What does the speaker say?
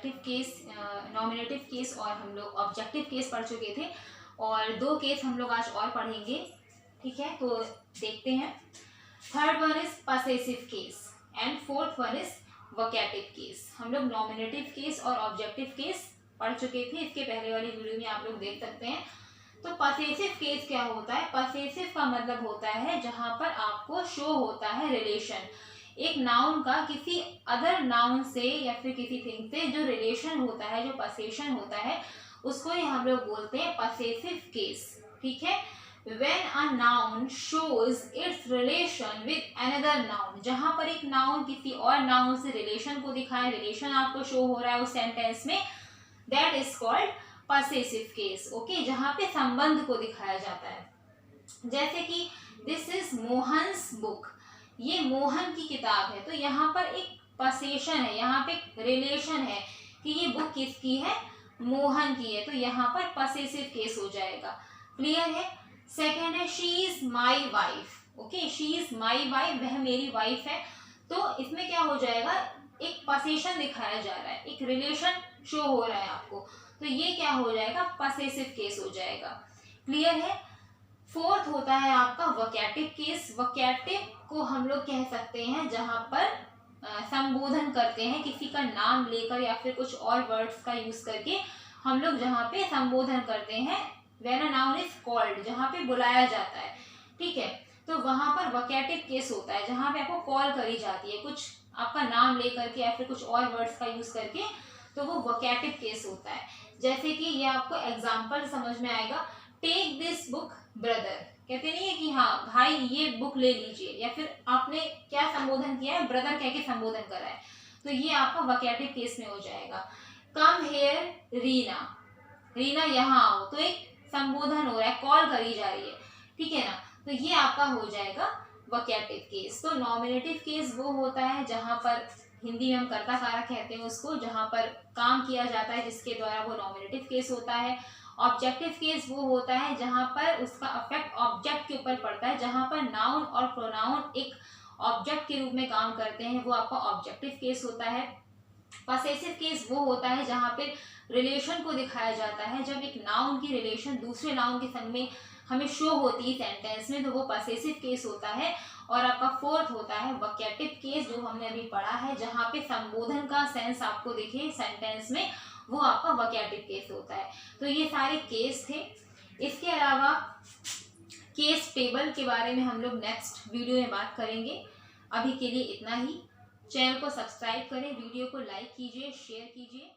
Objective case, nominative case और हम लोग ऑब्जेक्टिव केस पढ़ चुके थे, और 2 केस हम लोग आज और पढ़ेंगे। ठीक है, तो देखते हैं। Third one is possessive case and fourth one is vocative case. हम लोग नॉमिनेटिव केस और ऑब्जेक्टिव केस पढ़ चुके थे, इसके पहले वाली वीडियो में आप लोग देख सकते हैं। तो पसेसिव केस क्या होता है? पसेसिव का मतलब होता है जहां पर आपको शो होता है रिलेशन, एक नाउन का किसी अदर नाउन से या फिर किसी थिंग से जो रिलेशन होता है, जो पसेशन होता है, उसको ही हम लोग बोलते हैं पसेसिव केस। ठीक है, when a noun shows its relation with another noun, जहां पर एक नाउन किसी और नाउन से रिलेशन को दिखाए, रिलेशन आपको शो हो रहा है उस सेंटेंस में, that is called possessive case। Okay, जहां पे संबंध को दिखाया जाता है। जैसे कि दिस इज मोहन्स बुक, ये मोहन की किताब है, तो यहाँ पर एक पसेशन है, यहाँ पे रिलेशन है कि ये बुक किसकी है, मोहन की है, तो यहाँ पर पसेसिव केस हो जाएगा। क्लियर है? सेकेंड है she is my wife. Okay, she is my wife, वह मेरी वाइफ है, तो इसमें क्या हो जाएगा, एक पसेशन दिखाया जा रहा है, एक रिलेशन शो हो रहा है आपको, तो ये क्या हो जाएगा, पसेसिव केस हो जाएगा। क्लियर है? फोर्थ होता है आपका वोकेटिव केस। वोकेटिव को हम लोग कह सकते हैं जहां पर संबोधन करते हैं, किसी का नाम लेकर या फिर कुछ और वर्ड्स का यूज करके हम लोग जहां पे संबोधन करते हैं, when a noun is called, जहां पे बुलाया जाता है। ठीक है, तो वहां पर वोकेटिव केस होता है जहां पे आपको कॉल करी जाती है, कुछ आपका नाम लेकर के या फिर कुछ और वर्ड्स का यूज करके, तो वो वोकेटिव केस होता है। जैसे कि ये आपको एग्जाम्पल समझ में आएगा, टेक दिस बुक ब्रदर, कहते नहीं है कि हाँ भाई ये बुक ले लीजिए, या फिर आपने क्या संबोधन किया है, ब्रदर कह के संबोधन करा है, तो ये आपका वोकेटिव केस में हो जाएगा। कम हेयर रीना, रीना यहाँ आओ, तो एक संबोधन हो रहा है, कॉल करी जा रही है। ठीक है ना, तो ये आपका हो जाएगा वोकेटिव केस। तो नॉमिनेटिव केस वो होता है जहां पर हिंदी में हम कर्ता कारक कहते हैं उसको, जहां पर काम किया जाता है जिसके द्वारा, वो नॉमिनेटिव केस होता है। ऑब्जेक्टिव केस वो होता है जहां पर उसका अफेक्ट ऑब्जेक्ट के ऊपर पड़ता है, जहां पर नाउन और प्रोनाउन एक ऑब्जेक्ट के रूप में काम करते हैं, वो आपका ऑब्जेक्टिव केस होता है। पसेसिव केस वो होता है जहां पे रिलेशन को दिखाया जाता है, जब एक नाउन की रिलेशन दूसरे नाउन के संग में हमें शो होती है सेंटेंस में, तो वो पसेसिव केस होता है। और आपका फोर्थ होता है वोकेटिव केस, जो हमने अभी पढ़ा है, जहां पे संबोधन का सेंस आपको दिखे सेंटेंस में, वो आपका वोकेटिव केस होता है। तो ये सारे केस थे। इसके अलावा केस टेबल के बारे में हम लोग नेक्स्ट वीडियो में बात करेंगे। अभी के लिए इतना ही। चैनल को सब्सक्राइब करें, वीडियो को लाइक कीजिए, शेयर कीजिए।